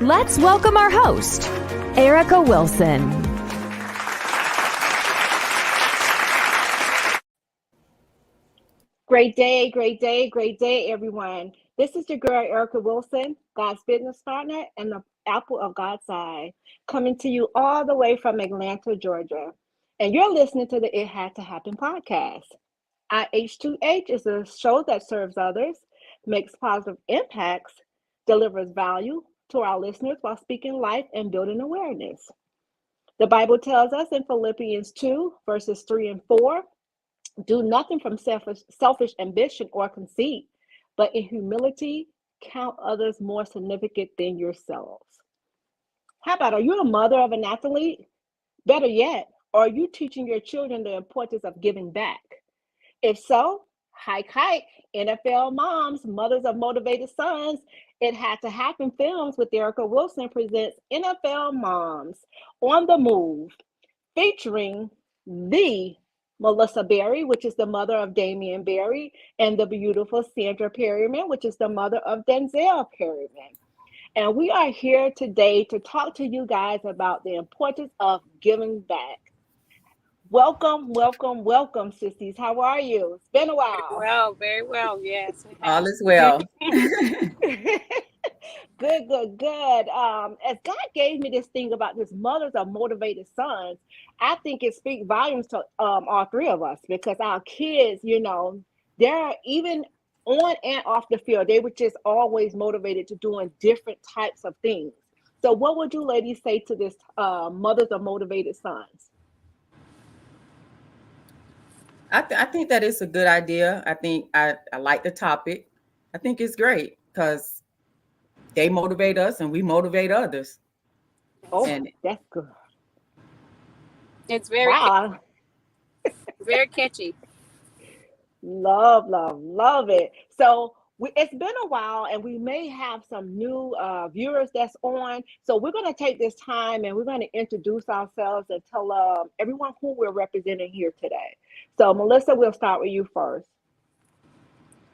Let's welcome our host, Erica Wilson. Great day, great day, great day, everyone. This is your girl, Erica Wilson, God's business partner and the apple of God's eye, coming to you all the way from Atlanta, Georgia. And you're listening to the It Had to Happen podcast. IH2H is a show that serves others, makes positive impacts, delivers value to our listeners while speaking life and building awareness. The Bible tells us in Philippians 2, verses 3 and 4, do nothing from selfish ambition or conceit, but in humility, count others more significant than yourselves. How about, are you a mother of an athlete? Better yet, are you teaching your children the importance of giving back? If so, hike, NFL moms, mothers of motivated sons. It Had to Happen Films with Erica Wilson presents NFL Moms on the Move, featuring the Melissa Berry, which is the mother of Damian Berry, and the beautiful Sandra Perryman, which is the mother of Denzel Perryman. And we are here today to talk to you guys about the importance of giving back. Welcome, welcome, welcome, sissies. How are you? It's been a while. Very well, yes. All is well. Good. As God gave me this thing about this mothers of motivated sons, I think it speaks volumes to all three of us, because our kids, they're even on and off the field, they were just always motivated to doing different types of things. So what would you ladies say to this mothers of motivated sons? I think that it's a good idea. I think I like the topic. I think it's great because they motivate us and we motivate others. Oh, and that's good. It's very wow. Very catchy. Love it. So it's been a while, and we may have some new viewers that's on. So we're going to take this time and we're going to introduce ourselves and tell everyone who we're representing here today. So Melissa, we'll start with you first.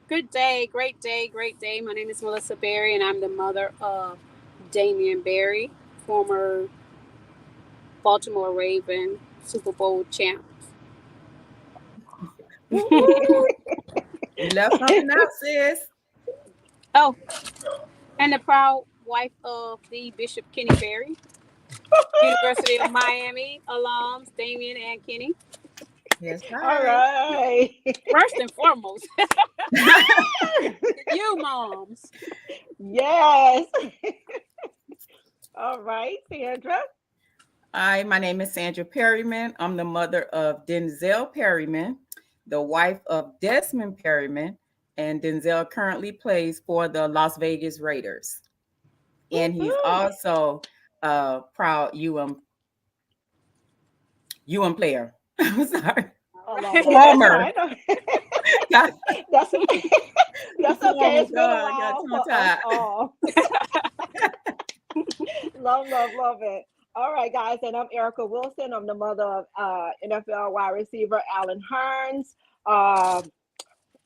Good day, great day, great day. My name is Melissa Berry, and I'm the mother of Damian Berry, former Baltimore Raven Super Bowl champ. You left something out, sis. Oh, and the proud wife of the Bishop Kenny Berry, University of Miami alums, Damian and Kenny. Yes, all right. First and foremost, you moms. Yes. All right, Sandra. Hi, my name is Sandra Perryman. I'm the mother of Denzel Perryman, the wife of Desmond Perryman, and Denzel currently plays for the Las Vegas Raiders. And he's also a proud UM player. I'm sorry. Former. That's okay. It's been a while for us all. Love it. All right, guys, and I'm Erica Wilson. I'm the mother of NFL wide receiver Alan Hearns.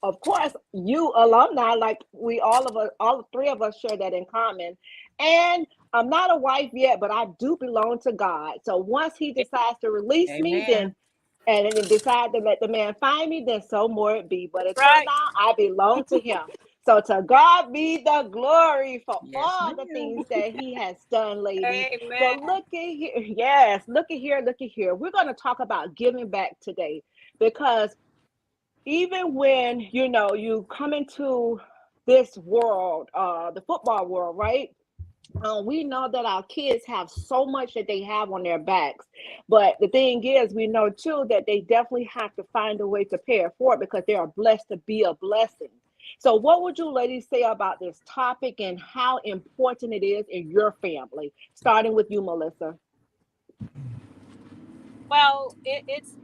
Of course, you alumni, like we all three of us share that in common. And I'm not a wife yet, but I do belong to God. So once He decides to release me, then and decide to let the man find me, then so more it be. But until now, I belong to Him. So to God be the glory for all the things that He has done, ladies. Amen. But look at here. Yes, look at here. We're going to talk about giving back today, because even when, you come into this world, the football world, right? We know that our kids have so much that they have on their backs. But the thing is, we know too that they definitely have to find a way to pay it forward, because they are blessed to be a blessing. So what would you ladies say about this topic and how important it is in your family? Starting with you, Melissa. Well, it's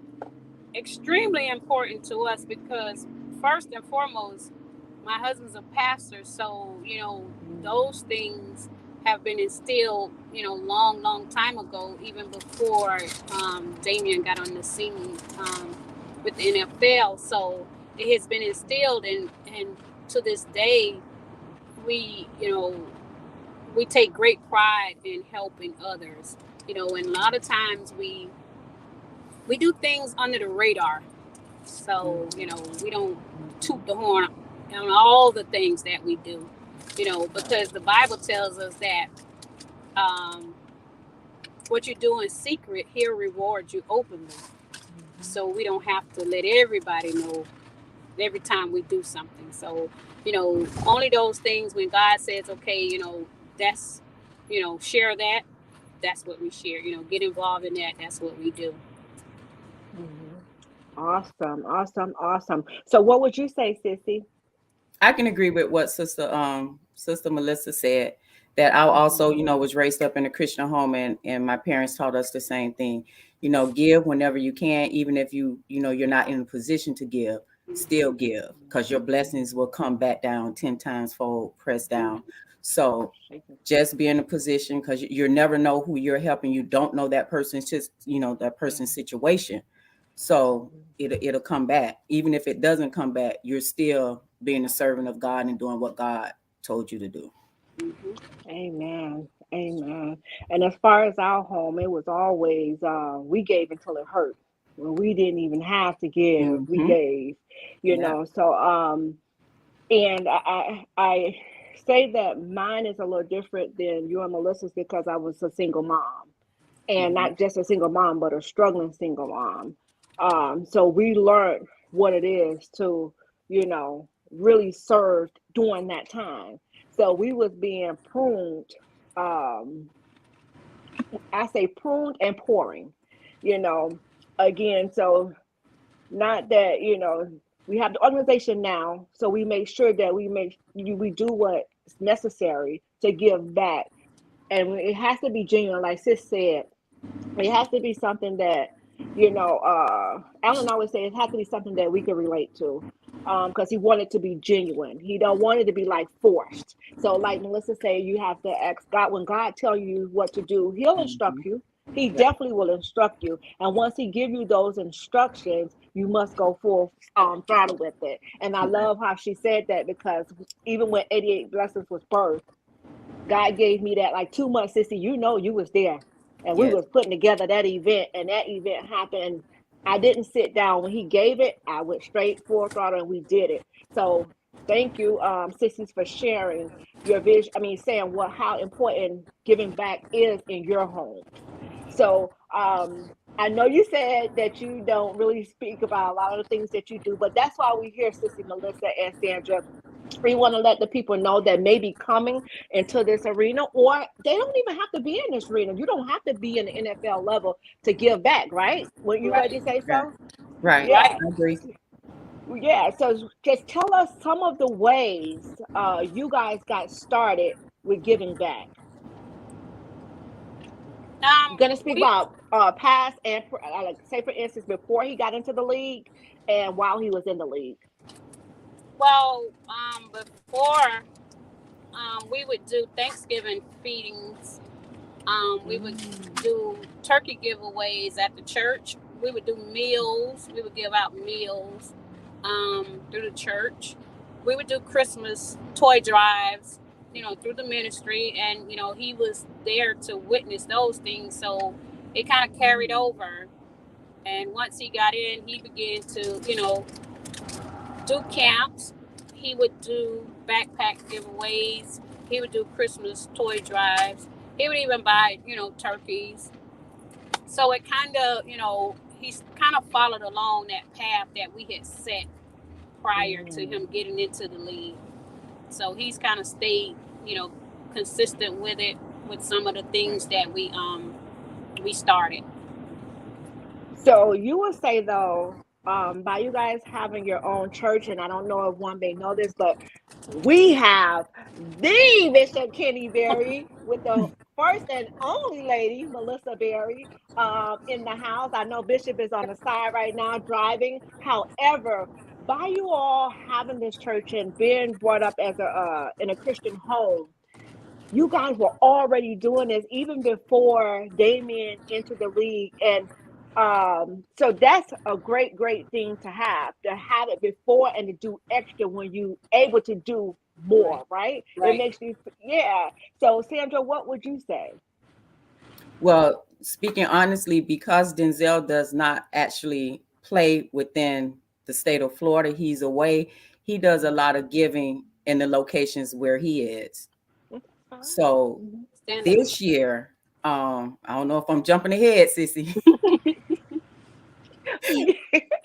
extremely important to us because first and foremost, my husband's a pastor. So, those things have been instilled, long time ago, even before Damian got on the scene with the NFL. So it has been instilled, and to this day, we we take great pride in helping others. And a lot of times we do things under the radar. So, we don't toot the horn on all the things that we do, because the Bible tells us that um, what you do in secret, He'll reward you openly. So we don't have to let everybody know every time we do something. So, only those things when God says, okay, that's, share that, that's what we share. Get involved in that, that's what we do. Awesome, awesome, awesome. So what would you say, Sissy? I can agree with what Sister Melissa said. That I also, was raised up in a Christian home, and my parents taught us the same thing. Give whenever you can, even if you're not in a position to give, still give, because your blessings will come back down 10 times fold, pressed down. So just be in a position, because you never know who you're helping. You don't know that person's that person's situation. So it'll come back. Even if it doesn't come back, you're still being a servant of God and doing what God told you to do. Amen. Amen. And as far as our home, it was always we gave until it hurt. When we didn't even have to give, we gave. Yeah. So and I say that mine is a little different than you and Melissa's because I was a single mom. And not just a single mom, but a struggling single mom. So we learned what it is to, really serve during that time. So we was being pruned. I say pruned and pouring, you know, again. So not that, we have the organization now. So we make sure that we do what's necessary to give back. And it has to be genuine, like Sis said. It has to be something that, Alan always say it has to be something that we can relate to. Because he wanted to be genuine. He don't want it to be like forced. So like Melissa said, you have to ask God. When God tell you what to do, He'll instruct you. He definitely will instruct you. And once He give you those instructions, you must go full throttle with it. And I love how she said that, because even when 88 Blessings was birthed, God gave me that like 2 months, Sissy, you was there. And we Yes. was putting together that event, and that event happened. And I didn't sit down when He gave it. I went straight full throttle and we did it. So thank you, sissies, for sharing your vision. I mean, saying how important giving back is in your homes. So I know you said that you don't really speak about a lot of the things that you do, but that's why we hear Sissy, Melissa, and Sandra. We want to let the people know that may be coming into this arena, or they don't even have to be in this arena. You don't have to be in the NFL level to give back, right? Would you ready to say Right. so? Right. Yeah. I agree. Yeah. So just tell us some of the ways you guys got started with giving back. You're gonna speak We about past and like say for instance before he got into the league and while he was in the league. well, before we would do Thanksgiving feedings. We would do turkey giveaways at the church. We would do meals. We would give out meals through the church. We would do Christmas toy drives, through the ministry. And, he was there to witness those things. So it kind of carried over. And once he got in, he began to, do camps. He would do backpack giveaways. He would do Christmas toy drives. He would even buy, turkeys. So it kind of, he's kind of followed along that path that we had set prior to him getting into the league. So he's kind of stayed, consistent with it, with some of the things that we started. So you would say though, by you guys having your own church, and I don't know if one may know this, but we have the Bishop Kenny Berry with the first and only lady, Melissa Berry, in the house. I know Bishop is on the side right now driving. However, by you all having this church and being brought up as in a Christian home, you guys were already doing this even before Damien entered the league. And so that's a great thing to have it before and to do extra when you able to do more, right? It Right. makes you, yeah. So, Sandra, what would you say? Well, speaking honestly, because Denzel does not actually play within the state of Florida, he's away. He does a lot of giving in the locations where he is. That's fine. So Mhm. Stand up. this year, I don't know if I'm jumping ahead, Sissy.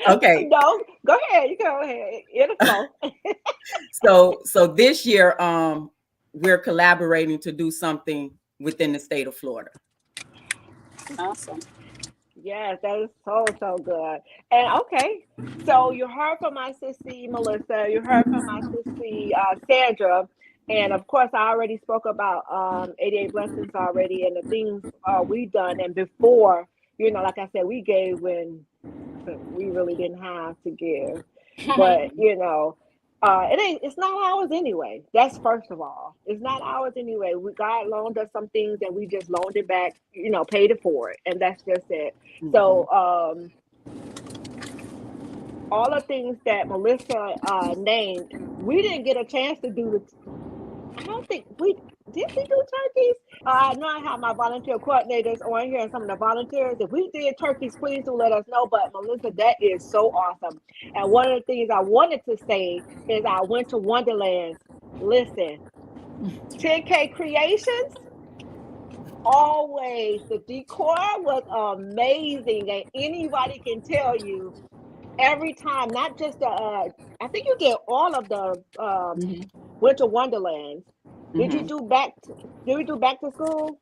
Okay. No, go ahead. You go ahead. It'll flow. So this year, we're collaborating to do something within the state of Florida. Awesome. Yes, that is so good. And okay, so you heard from my sissy Melissa, you heard from my sissy Sandra, and of course I already spoke about 88 blessings already and the things we done and before, like I said, we gave when we really didn't have to give. But it's not ours anyway. That's first of all. It's not ours anyway. God loaned us some things and we just loaned it back, paid it for it. And that's just it. Mhm. So all the things that Melissa named, we didn't get a chance to do I don't think we did we do turkeys. I know I have my volunteer coordinators on here and some of the volunteers. If we did turkeys, please do let us know. But Melissa, that is so awesome. And one of the things I wanted to say is I went to Wonderlands. Listen, 10K Creations, always the decor was amazing, and anybody can tell you every time, not just the I think you get all of the Mhm. Winter Wonderlands. Did you Mhm. do did we do back to school?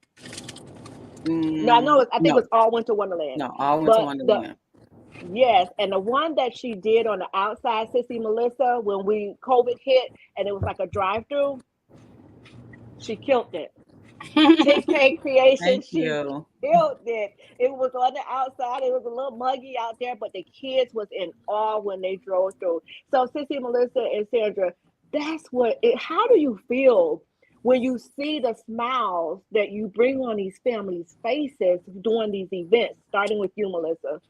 No, I know I think it No, was all Winter Wonderland. no, all went to But the Wonderland. yes, and the one that she did on the outside, Sissy Melissa, when COVID hit and it was like a drive-through, she killed it. 10K Creation, Thank she you. killed it. It was on the outside. It was a little muggy out there, but the kids was in awe when they drove through. So, Sissy, Melissa, and Sandra, that's how do you feel when you see the smiles that you bring on these families' faces during these events, starting with you, Melissa?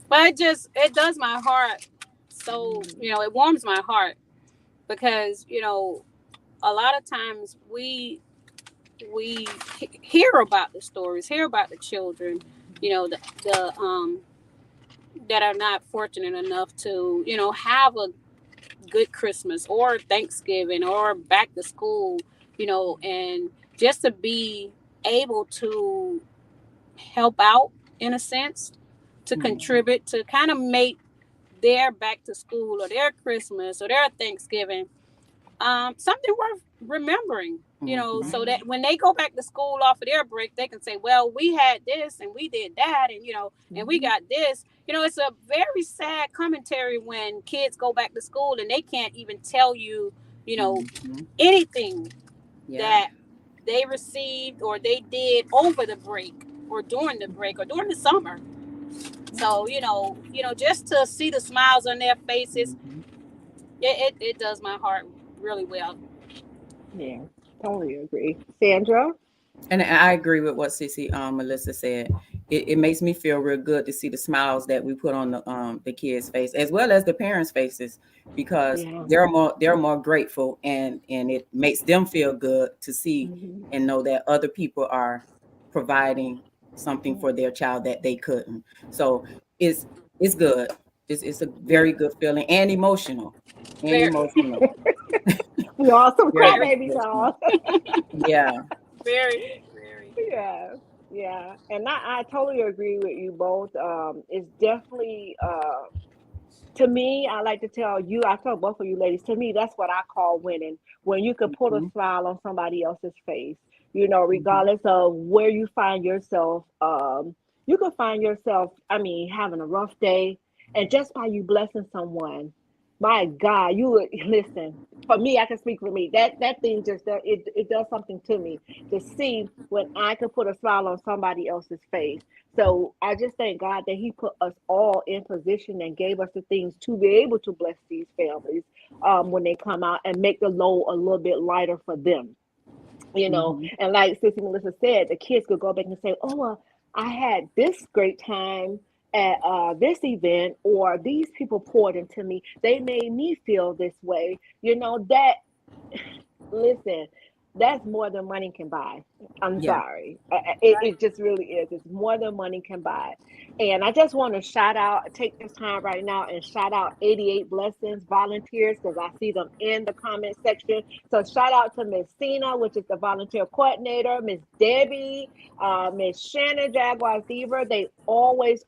But it does my heart. So, it warms my heart because, a lot of times we hear about the stories, hear about the children, the that are not fortunate enough to, have a good Christmas or Thanksgiving or back to school, and just to be able to help out in a sense, to Mhm. contribute, to kind of make their back to school or their Christmas or their Thanksgiving something worth remembering, Mhm. so Right. that when they go back to school off of their break, they can say, well, we had this and we did that, and and we Mhm. got this. It's a very sad commentary when kids go back to school and they can't even tell you, you know, Mhm. anything Yeah. that they received or they did over the break or during the break or during the summer. So, just to see the smiles on their faces, Mhm. it does my heart really well. Yeah, totally agree. Sandra? And I agree with what Sissy Melissa said. It makes me feel real good to see the smiles that we put on the kids' face as well as the parents' faces, because Yeah. they're more grateful, and it makes them feel good to see Mhm. and know that other people are providing something Yeah. for their child that they couldn't. So it's it's good. It's a Yeah. very good feeling and emotional. And Very, emotional. We all some Very very, crybabies, emotional. all. Yeah. very, very. Yeah, yeah, and I totally agree with you both. It's definitely to me. I like to tell you. I tell both of you ladies. To me, that's what I call winning. When you can put a Mhm. smile on somebody else's face. Mhm. Regardless of where you find yourself. You could find yourself. I mean, having a rough day, and just by you blessing someone, my God, you would listen. For me, I can speak for me. That thing just it does something to me to see when I could put a smile on somebody else's face. So I just thank God that He put us all in position and gave us the things to be able to bless these families when they come out and make the load a little bit lighter for them. Mhm. And like Sister Melissa said, the kids could go back and say, "Oh, well, I had this great time at this event, or these people poured into me. They made me feel this way." That Listen, that's more than money can buy. I'm Yeah. sorry. It just really is. It's more than money can buy. And I just want to take this time right now and shout out 88 Blessings volunteers because I see them in the comment section. So shout out to Miss Cena, which is the volunteer coordinator, Miss Debbie, Miss Shannon Jaguar Fever. They always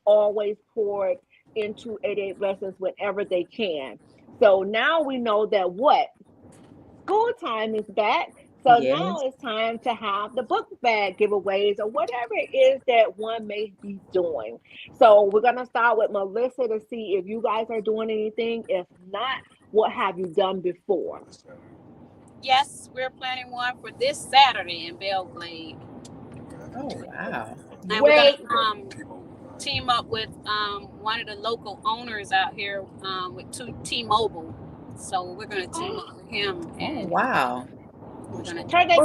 poured into 88 Blessings whenever they can. So now we know that what? School time is back. So now Yes. it's time to have the book bag giveaways or whatever it is that one may be doing. So we're going to start with Melissa to see if you guys are doing anything. If not, what have you done before? Yes, we're planning one for this Saturday in Belgrade. Oh, wow. And we're going Great. to team up with one of the local owners out here with T-Mobile. So we're going to team up with him. Oh, And wow. we're going to Turn that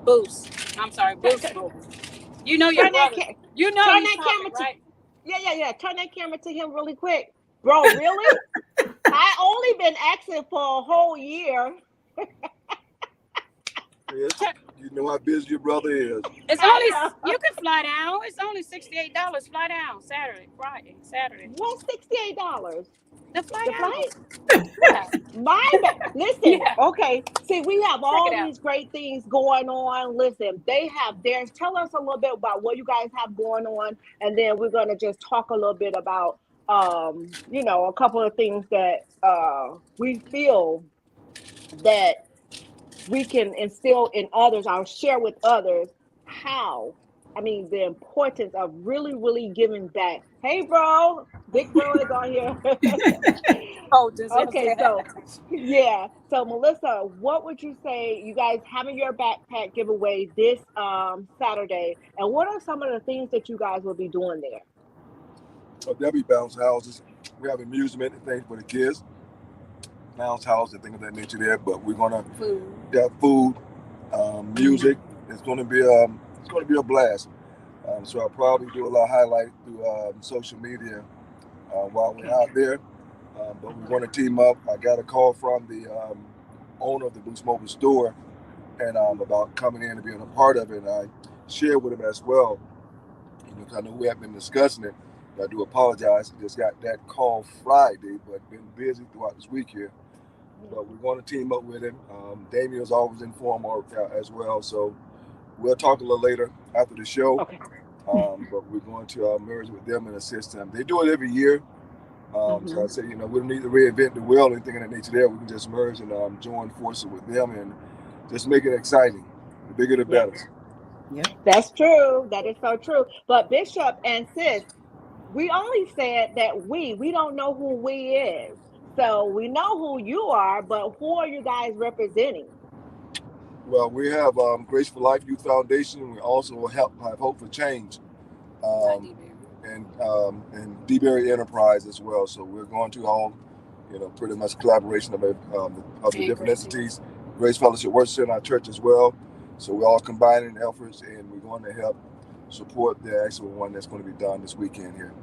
Boost. I'm sorry, Boost Mobile. You know your turn that brother. ca- You know turn he's that talking, camera to right? yeah. Turn that camera to him really quick. Bro, really? I only been asking for a whole year. Yes. You know how busy your brother is. It's only you can fly down. It's only $68. Fly down Saturday. What's $68? The fly The down. flight? Yeah. Listen, Yeah. okay. See, we have Check all it out. these great things going on. Listen, they have theirs. Tell us a little bit about what you guys have going on, and then we're gonna just talk a little bit about a couple of things that we feel that we can instill in others, I'll share with others how, I mean, the importance of really, really giving back. Hey, bro, big bro is on here. Oh, Denzel Okay, said. so yeah. So Melissa, what would you say you guys having your backpack giveaway this Saturday? And what are some of the things that you guys will be doing there? There'll be bounce houses. We have amusement and things for the kids. Bounce house and things of that nature there. But we're gonna have food, music. It's gonna be a blast. So I'll probably do a lot of highlight through social media while we're out there. But we want to team up. I got a call from the owner of the Boost Mobile store and about coming in and being a part of it. And I shared with him as well. I know we have been discussing it. I do apologize. Just got that call Friday, but been busy throughout this week here. But we're going to team up with him. Damien's always informed as well. So we'll talk a little later after the show. Okay. But we're going to merge with them and assist them. They do it every year. So I said, we don't need to reinvent the wheel or anything in that nature there. We can just merge and join forces with them and just make it exciting. The bigger the better. Yeah. That's true. That is so true. But Bishop and Sis, we only said that we don't know who we is. So we know who you are, but who are you guys representing? Well, we have Grace for Life Youth Foundation. We also have Hope for Change. And DeBerry Enterprise as well. So we're going to all, pretty much collaboration of the different entities. Grace Fellowship Worship Center, our church as well. So we're all combining efforts, and we're going to help support the actual one that's going to be done this weekend here.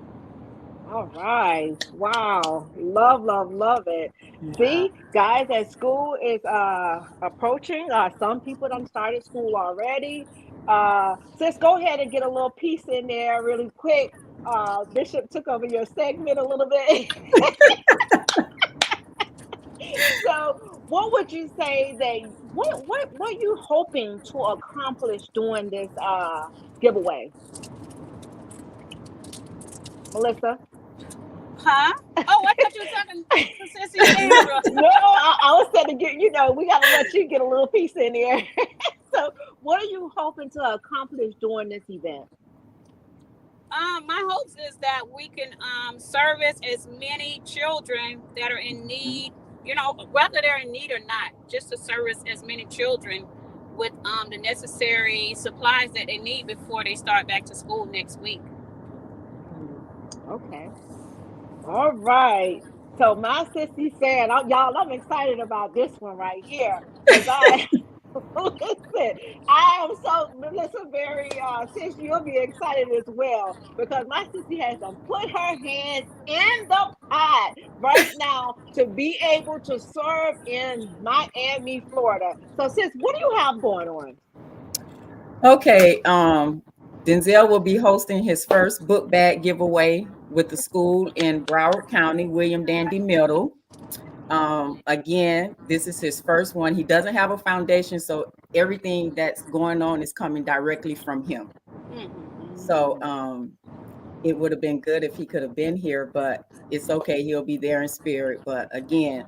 All right. Wow. Love it. Yeah. See, guys, as school is approaching, some people done started school already. Sis, go ahead and get a little piece in there really quick. Bishop took over your segment a little bit. So what would you say that what you hoping to accomplish during this giveaway? Melissa? Huh? Oh, I thought you were talking to Sissy Sandra. No, I was saying to get, we got to let you get a little piece in there. So what are you hoping to accomplish during this event? My hopes is that we can service as many children that are in need, whether they're in need or not, just to service as many children with the necessary supplies that they need before they start back to school next week. Okay. All right. So my sissy said, y'all, I'm excited about this one right here. Because Listen, I am so listen very sis, you'll be excited as well because my sissy has to put her hands in the pot right now to be able to serve in Miami, Florida. So sis, what do you have going on? Okay, Denzel will be hosting his first book bag giveaway with the school in Broward County, William Dandy Middle. Again, this is his first one. He doesn't have a foundation, so everything that's going on is coming directly from him. So it would have been good if he could have been here, but it's okay. He'll be there in spirit. But again,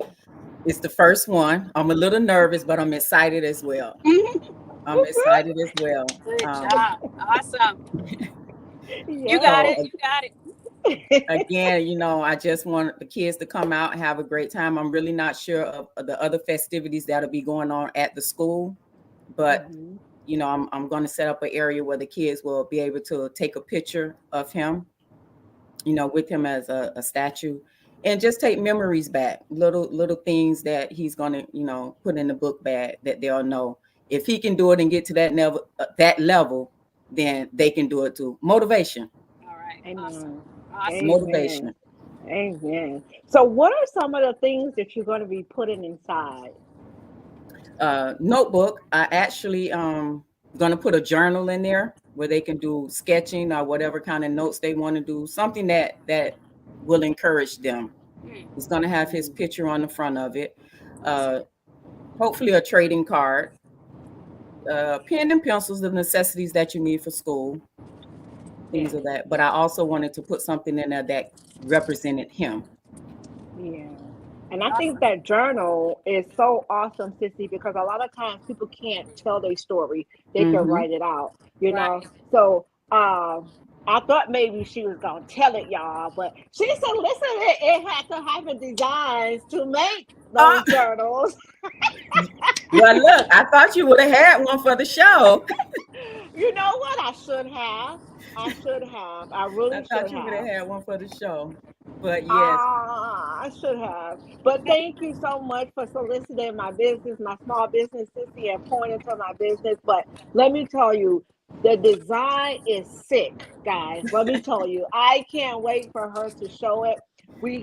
it's the first one. I'm a little nervous, but I'm excited as well. I'm excited as well. Good job. Awesome. Yeah. You got it. You got it. Again, you know, I just want the kids to come out and have a great time. I'm really not sure of the other festivities that'll be going on at the school, but you know, I'm going to set up an area where the kids will be able to take a picture of him, you know, with him as a statue, and just take memories back, little things that he's going to, you know, put in the book bag that they'll know if he can do it and get to that level, then they can do it too. Motivation. All right. Amen. Awesome. Amen. Motivation. Amen. So what are some of the things that you're going to be putting inside? Notebook. I actually going to put a journal in there where they can do sketching or whatever kind of notes they want to do, something that will encourage them. It's going to have his picture on the front of it. Hopefully a trading card, pen and pencils, the necessities that you need for school, things of that. But I also wanted to put something in there that represented him. Yeah. And I think that journal is so awesome, Sissy, because a lot of times people can't tell their story. They can write it out, you know. So I thought maybe she was gonna tell it, y'all, but she said, listen, it had to have designs to make those journals. Well, look, I thought you would have had one for the show. You know what? I should have. I really should have. I thought you would have had one for the show. But yes. I should have. But thank you so much for soliciting my business, my small business, Sissy, and pointing to my business. But let me tell you, the design is sick, guys. Let me tell you, I can't wait for her to show it.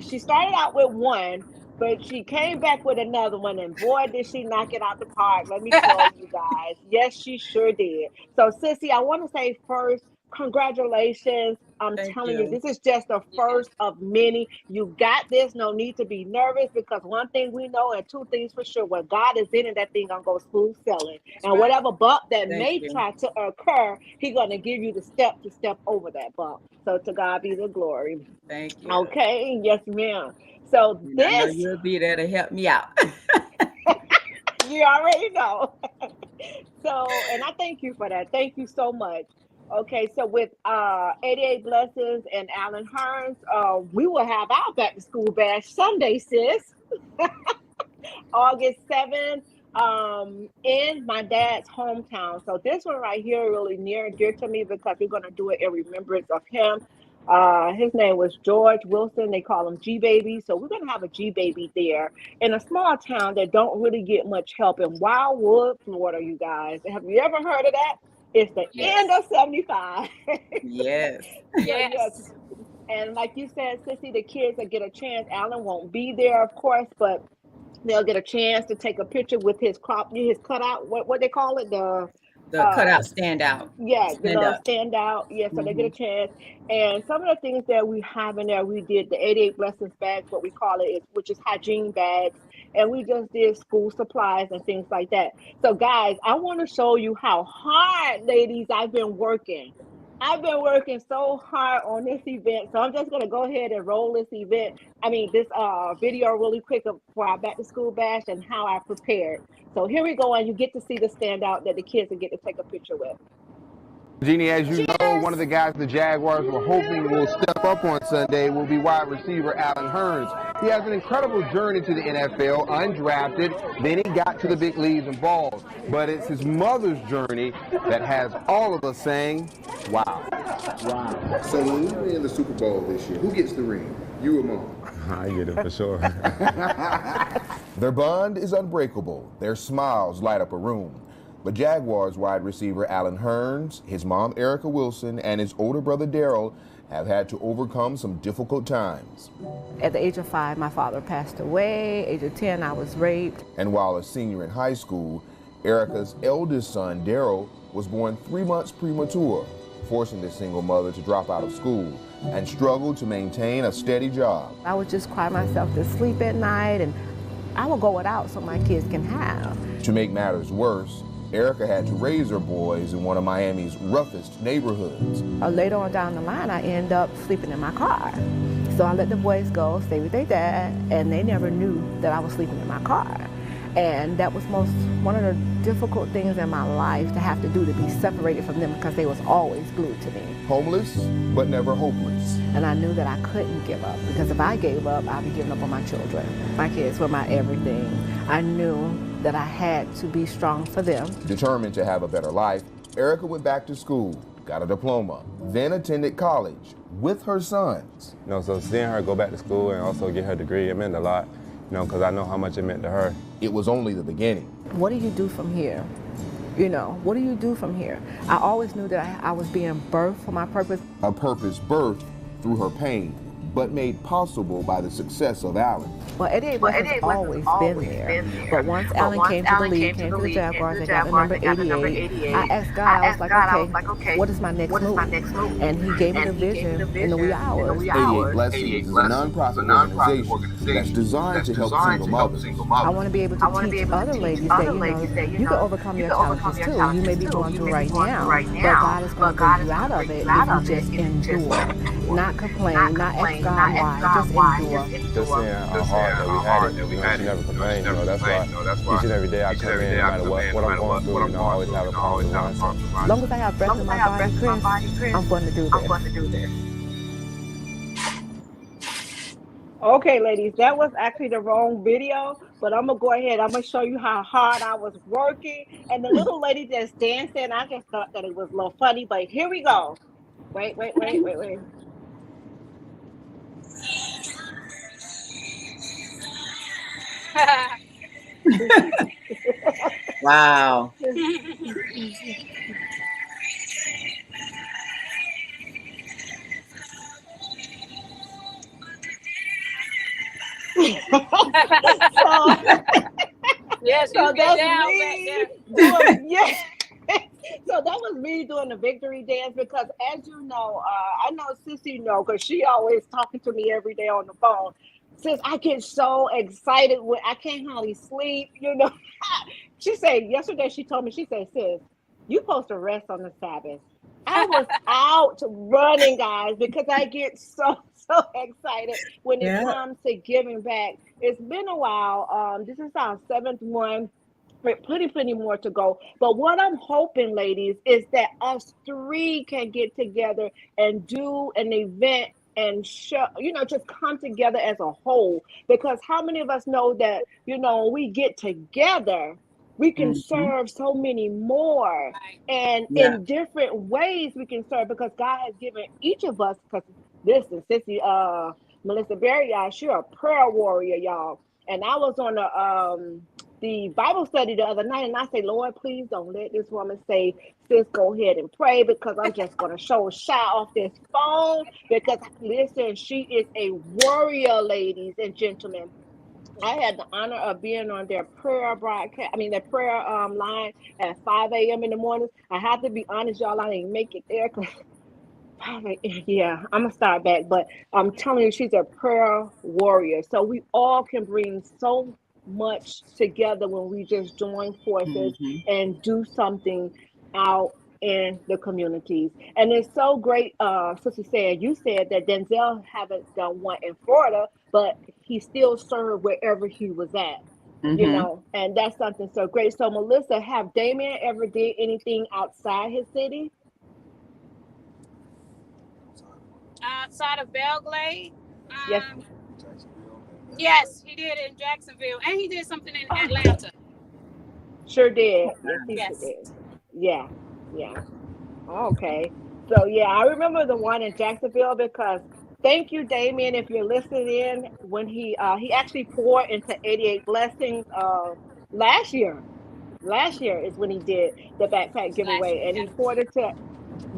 She started out with one, but she came back with another one, and boy, did she knock it out the park. Let me tell you guys. Yes, she sure did. So, Sissy, I want to say first, congratulations. I'm telling you, this is just the first of many. You got this. No need to be nervous because one thing we know and two things for sure, when God is in it, that thing gonna go smooth sailing. And whatever bump that may try to occur, He's gonna give you the step to step over that bump. So to God be the glory. Thank you. Okay, yes, ma'am. So I know you'll be there to help me out. You already know. So, and I thank you for that. Thank you so much. Okay, so with 88 Blessings and Alan Hearns, we will have our back to school bash Sunday, sis. August 7th, in my dad's hometown. So this one right here really near and dear to me because we're going to do it in remembrance of him. His name was George Wilson. They call him G Baby. So we're going to have a G Baby there in a small town that don't really get much help in Wildwood, Florida, you guys. Have you ever heard of that? It's the end of 75. Yes. Yes. And like you said, Sissy, the kids will get a chance. Alan won't be there, of course, but they'll get a chance to take a picture with his cutout. What they call it? The cutout standout. Yeah, the little standout. Yeah, so they get a chance. And some of the things that we have in there, we did the 88 Blessings bags, what we call it, which is hygiene bags. And we just did school supplies and things like that. So guys, I want to show you how hard, ladies, I've been working. I've been working so hard on this event. So I'm just going to go ahead and roll this video really quick for our back to school bash and how I prepared. So here we go, and you get to see the standout that the kids will get to take a picture with. Jeannie, as you know, one of the guys the Jaguars were hoping will step up on Sunday will be wide receiver Alan Hearns. He has an incredible journey to the NFL, undrafted, then he got to the big leagues and balls. But it's his mother's journey that has all of us saying, wow. Wow. So when we win the Super Bowl this year, who gets the ring? You or Mom? I get it for sure. Their bond is unbreakable. Their smiles light up a room. But Jaguars wide receiver Alan Hearns, his mom Erica Wilson, and his older brother Daryl have had to overcome some difficult times. At the age of 5, my father passed away. Age of 10, I was raped. And while a senior in high school, Erica's eldest son Daryl was born 3 months premature, forcing the single mother to drop out of school and struggle to maintain a steady job. I would just cry myself to sleep at night, and I would go without so my kids can have. To make matters worse, Erica had to raise her boys in one of Miami's roughest neighborhoods. Later on down the line, I end up sleeping in my car. So I let the boys go, stay with their dad, and they never knew that I was sleeping in my car. And that was one of the difficult things in my life to have to do, to be separated from them, because they was always glued to me. Homeless, but never hopeless. And I knew that I couldn't give up, because if I gave up, I'd be giving up on my children. My kids were my everything. I knew that I had to be strong for them. Determined to have a better life, Erica went back to school, got a diploma, then attended college with her sons. So seeing her go back to school and also get her degree, it meant a lot, because I know how much it meant to her. It was only the beginning. What do you do from here? What do you do from here? I always knew that I was being birthed for my purpose. A purpose birthed through her pain, but made possible by the success of Alan. Well, 88 has always been there. But once Alan came to the league, came to the Jaguars, and got the number 88, I asked God, I was like, okay, what is my next move? And he gave me the vision in the wee hours. 88 Blessings is a nonprofit organization that's designed to help single mothers. I want to be able to teach other ladies that, you can overcome your challenges too. You may be going through right now, but God is going to bring you out of it if you just endure. Not complain, not ask God why, just endure. Just seeing how hard that we had it, she never complained, that's why each and every day I come in, no matter what I'm going through, I always have a positive mindset. As long as I have breath in my body, Chris, I'm going to do this. Okay, ladies, that was actually the wrong video, but I'm gonna go ahead. I'm gonna show you how hard I was working. And the little lady that's dancing, I just thought that it was a little funny, but here we go. Wait. Wow. Yes, So you get down that's back me there. doing, So that was me doing the victory dance, because as you know, I know Sissy because she always talking to me every day on the phone. Sis, I get so excited when I can't hardly sleep, She said yesterday, she told me, she said, sis, you supposed to rest on the Sabbath. I was out running, guys, because I get so excited when it comes to giving back. It's been a while. This is our 7th one. Plenty more to go. But what I'm hoping, ladies, is that us 3 can get together and do an event and show, just come together as a whole. Because how many of us know that, when we get together, we can serve so many more, and in different ways we can serve, because God has given each of us, because this is Sissy, Melissa Berry, she's a prayer warrior, y'all. And I was on the Bible study the other night, and I say, Lord, please don't let this woman say, sis, go ahead and pray, because I'm just going to show a shot off this phone, because listen, she is a warrior, ladies and gentlemen. I had the honor of being on their prayer broadcast. Their prayer line at 5 a.m. in the morning. I have to be honest, y'all, I didn't make it there. Yeah, I'm gonna start back, but I'm telling you, she's a prayer warrior. So we all can bring so much together when we just join forces and do something out in the communities. And it's so great, Sister said, you said that Denzel haven't done one in Florida, but he still served wherever he was at, and that's something so great. So Melissa, have Damien ever did anything outside his city? Outside of Belgrade? Yes. Yes, he did it in Jacksonville, and he did something in Atlanta. Sure did. Yes. Sure did. Yeah. Okay. So yeah, I remember the one in Jacksonville, because thank you, Damien, if you're listening in, when he actually poured into 88 Blessings last year. Last year is when he did the backpack giveaway, and he poured it to,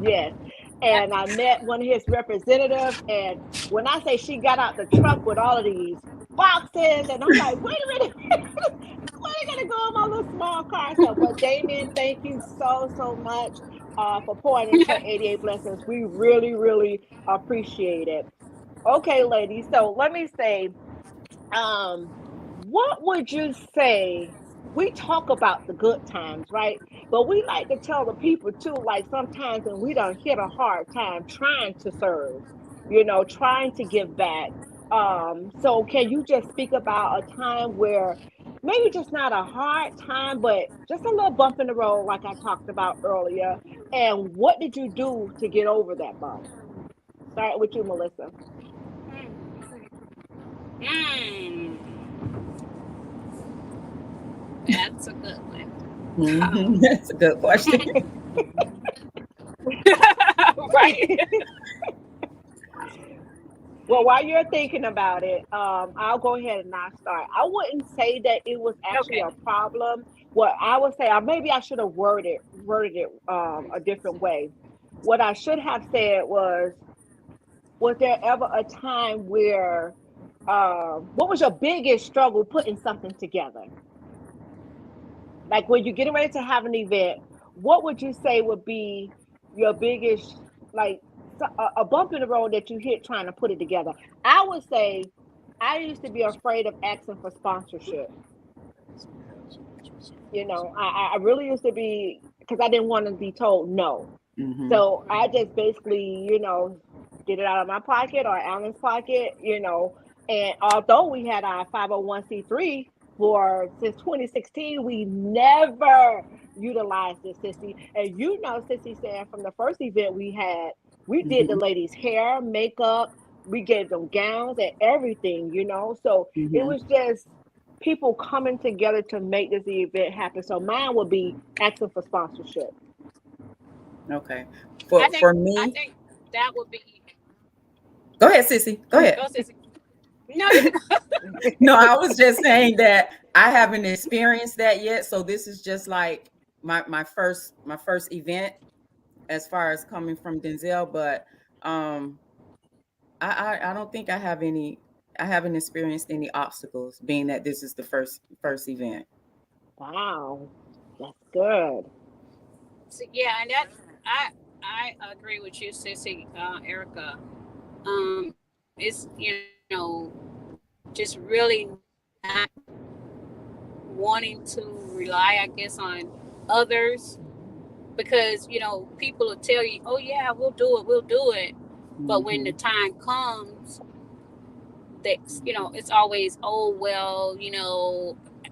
yes. And I met one of his representatives, and when I say she got out the truck with all of these boxes, and I'm like, wait a minute, where are they gonna go in my little small car? So, but Damien, thank you so much for pouring into 88 Blessings. We really, really appreciate it. Okay, ladies. So let me say, what would you say? We talk about the good times, right? But we like to tell the people too, like sometimes when we don't hit a hard time trying to serve, trying to give back. So can you just speak about a time where maybe just not a hard time, but just a little bump in the road, like I talked about earlier? And what did you do to get over that bump? Start with you, Melissa. That's a good one. That's a good question. Right. Well, while you're thinking about it, I'll go ahead and I'll start. I wouldn't say that it was actually a problem. What I would say, or maybe I should have worded it a different way. What I should have said was there ever a time where, what was your biggest struggle putting something together? Like when you're getting ready to have an event, what would you say would be your biggest, like a bump in the road that you hit trying to put it together? I would say I used to be afraid of asking for sponsorship. I really used to be, because I didn't want to be told no. So I just basically, get it out of my pocket or Alan's pocket, and although we had our 501c3 since 2016, we never utilized it, Sissy. And Sissy, saying from the first event we had, we did the ladies' hair, makeup, we gave them gowns and everything, So it was just people coming together to make this event happen. So mine would be asking for sponsorship. Okay. For me, I think that would be. Go ahead, Sissy. Go ahead. Go, Sissy. No, you go. No, I was just saying that I haven't experienced that yet. So this is just like my first event as far as coming from Denzel. But I don't think I haven't experienced any obstacles, being that this is the first event. Wow, that's good. So, yeah, and that I agree with you, Sissy, Erica. It's just really not wanting to rely, I guess, on others, because people will tell you, oh yeah, we'll do it, but when the time comes, that it's always, oh well,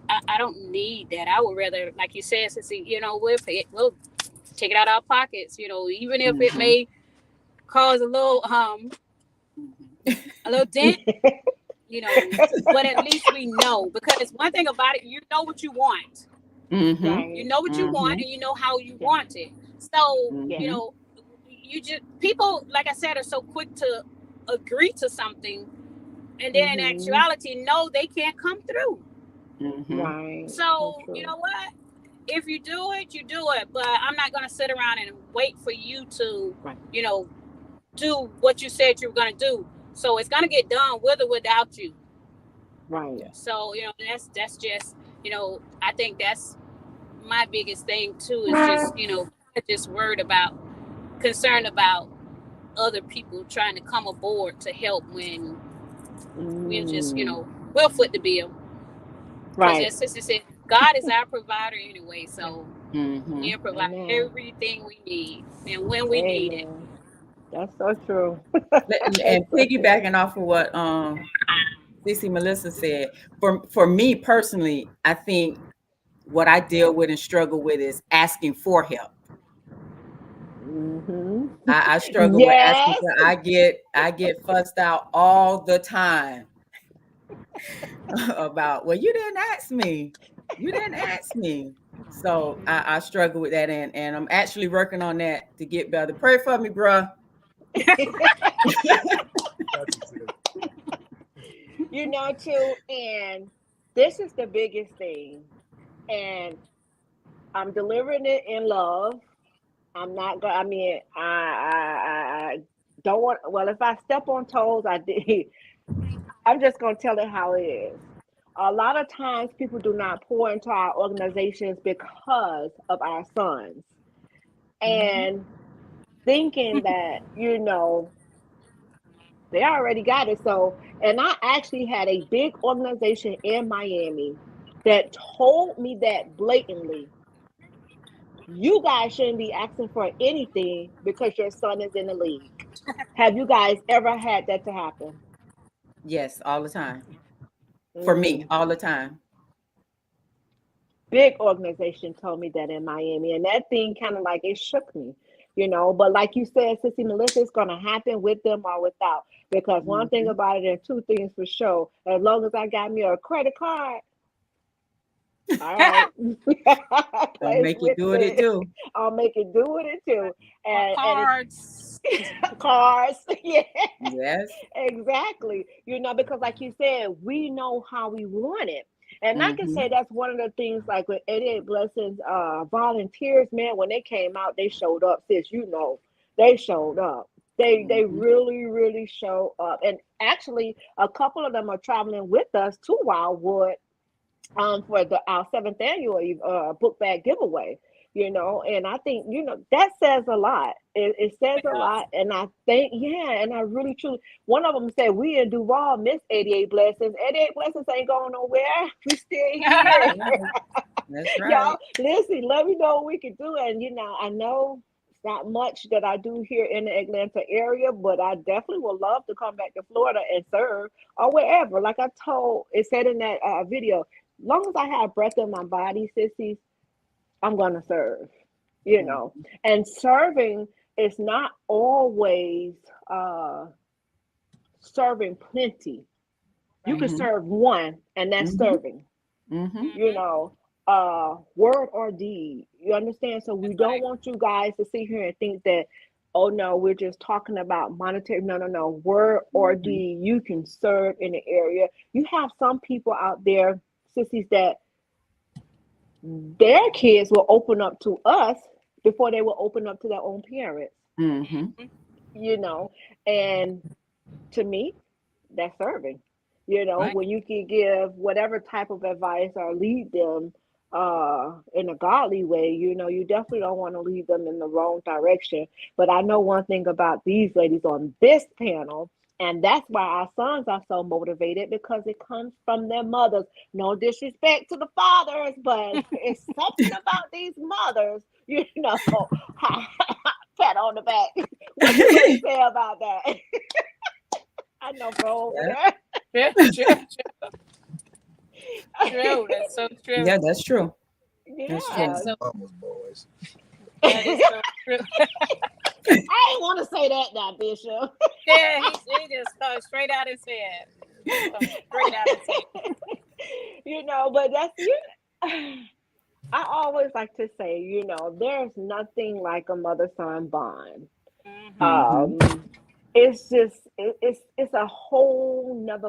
I don't need that. I would rather, like you said, Sissy, we'll take it out of our pockets, even if it may cause a little dent, but at least we know, because one thing about it, you know what you want. You know what you want, and you know how you want it. So you just, people, like I said, are so quick to agree to something, and then in actuality, no, they can't come through. Right. So you know what? If you do it, you do it. But I'm not going to sit around and wait for you to, do what you said you were going to do. So it's going to get done with or without you. Right. So, that's just, I think that's my biggest thing too, is just concerned about other people trying to come aboard to help when we're just, we'll foot the bill. Right. As Sister said, God is our provider anyway, so He'll provide everything we need and when we need it. That's so true. And piggybacking off of what Cece Melissa said, for me personally, I think what I deal with and struggle with is asking for help. I struggle with asking for. I get fussed out all the time about, well, you didn't ask me. So I struggle with that, and I'm actually working on that to get better. Pray for me, bruh. Too, and this is the biggest thing. And I'm delivering it in love. I'm not going. I mean, I don't want. Well, if I step on toes, I did. I'm just gonna tell it how it is. A lot of times, people do not pour into our organizations because of our sons, and thinking that they already got it. So, and I actually had a big organization in Miami that told me that blatantly. You guys shouldn't be asking for anything because your son is in the league. Have you guys ever had that to happen? Yes, all the time. For me, all the time. Big organization told me that in Miami, and that thing kind of like it shook me, But like you said, Sissy Melissa, it's gonna happen with them or without. Because one thing about it, and two things for sure. As long as I got me a credit card, all right. I'll make it do it too. I'll make it do it too. And cards. Cars. Yeah. Yes. Exactly. Because like you said, we know how we want it. And I can say that's one of the things like with 88 Blessings volunteers, man, when they came out, they showed up, sis, they showed up. They really, really show up. And actually a couple of them are traveling with us to Wildwood for our 7th annual book bag giveaway, and I think, that says a lot. It says a lot. And I think, and I really truly, one of them said, we in Duval miss 88 Blessings. 88 Blessings ain't going nowhere. We still here. That's right. Y'all, listen, let me know what we can do. And, I know it's not much that I do here in the Atlanta area, but I definitely would love to come back to Florida and serve or wherever. Like I said in that video, long as I have breath in my body, sissies, I'm going to serve, and serving is not always serving plenty. You can serve one, and that's serving, word or deed. You understand? So we don't want you guys to sit here and think that, oh no, we're just talking about monetary. No. Word or deed, you can serve in the area. You have some people out there, sissies, that their kids will open up to us before they will open up to their own parents. And to me, that's serving. When you can give whatever type of advice or lead them in a godly way, you definitely don't want to lead them in the wrong direction. But I know one thing about these ladies on this panel, and that's why our sons are so motivated, because it comes from their mothers. No disrespect to the fathers, but it's something about these mothers, pat on the back. What you gonna say about that? I know, bro. Yeah, true. That's so true. Yeah, that's true. Yeah. That's true. So, boys. that is so true. I ain't want to say that now, Bishop. Yeah, he just started straight out his head. Straight out his head. But that's I always like to say, there's nothing like a mother-son bond. It's just it's a whole nother.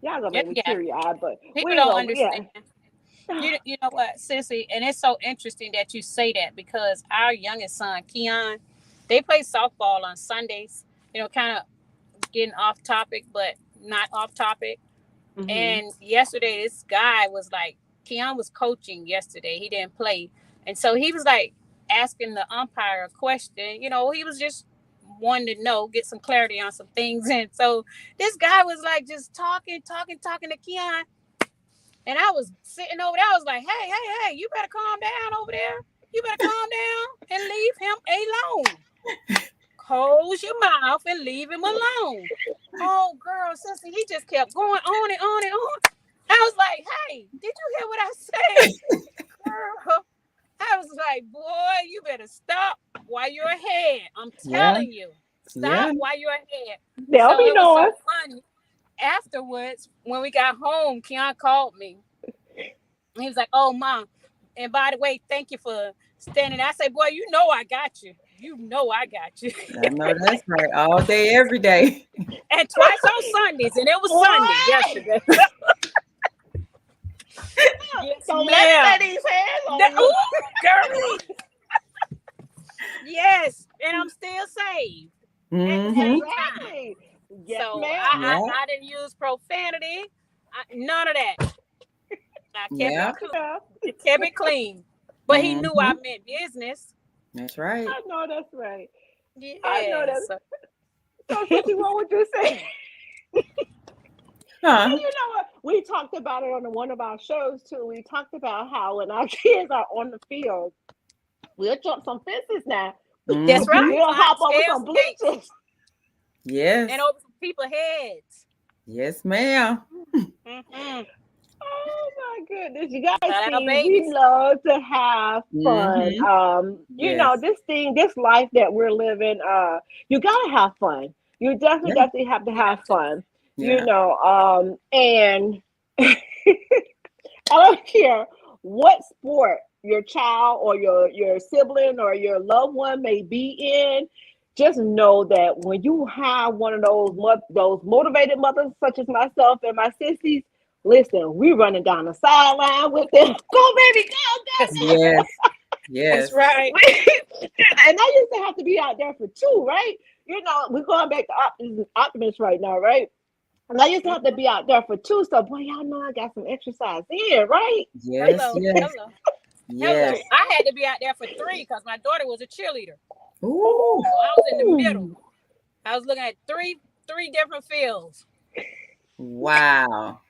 Y'all gonna make me teary-eyed, but people don't understand. You know what, Sissy, and it's so interesting that you say that, because our youngest son, Keon, they play softball on Sundays. Kind of getting off topic, but not off topic. And yesterday, this guy was like, Keon was coaching yesterday. He didn't play, and so he was like asking the umpire a question. He was just wanting to know, get some clarity on some things. And so this guy was like just talking to Keon. And I was sitting over there. I was like, hey, you better calm down over there. You better calm down and leave him alone. Close your mouth and leave him alone. Oh, girl, Sissy, he just kept going on and on and on. I was like, hey, did you hear what I said? Girl, I was like, boy, you better stop while you're ahead. I'm telling you. Stop while you're ahead. They'll be knowing. So funny. Afterwards, when we got home, Keon called me. He was like, oh, Mom, and by the way, thank you for standing. I said, boy, you know I got you. You know I got you. I know that's right. All day, every day. And twice on Sundays, and it was Sunday yesterday. Yes, Don't let me lay these hands on you. Girl. Yes, and I'm still saved. Exactly. Yes, So ma'am. I didn't use profanity. None of that. I kept it clean. But he knew I meant business. That's right. I know that's right. Yes. I know that. So, Sissy, what would you say? Huh? And you know what? We talked about it on one of our shows too. We talked about how when our kids are on the field, we'll jump some fences now. That's right. We'll hop over some bleachers. Yes. And over some people's heads. Yes, ma'am. Oh my goodness. You guys see, we love to have fun. You know, this life that we're living, you gotta have fun. You definitely have to have fun. Yeah. You know, and I don't care what sport your child or your sibling or your loved one may be in. Just know that when you have one of those motivated mothers such as myself and my sissies, listen, we running down the sideline with them. Go, baby, go. Yes. Yes. That's right. And I used to have to be out there for 2, right? You know, we're going back to Optimus right now, right? And I used to have to be out there for 2. So, boy, y'all know I got some exercise in, right? Yes. Hello. Yes. I had to be out there for 3 because my daughter was a cheerleader. Ooh. So I was in the middle. I was looking at three different fields. Wow.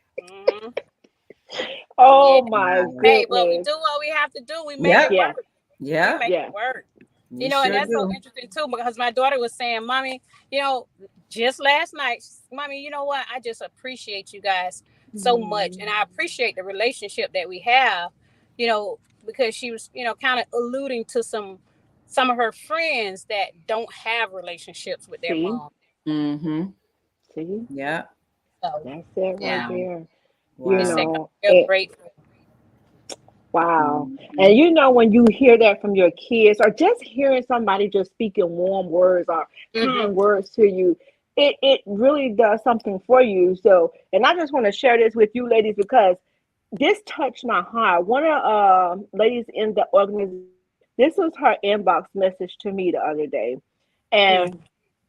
Oh my goodness. Hey, but we do what we have to do. We make it work. Yeah. We make it work. You know, and that's so interesting too, because my daughter was saying, Mommy, you know, just last night, Mommy, you know what? I just appreciate you guys so much. And I appreciate the relationship that we have, you know, because she was, you know, kind of alluding to some of her friends that don't have relationships with their mom. See? Yeah. So, that's it right there. Wow. You know, grateful. Wow. And you know, when you hear that from your kids or just hearing somebody just speaking warm words or kind words to you, it really does something for you. So, and I just want to share this with you ladies because this touched my heart. One of ladies in the organization, this was her inbox message to me the other day. And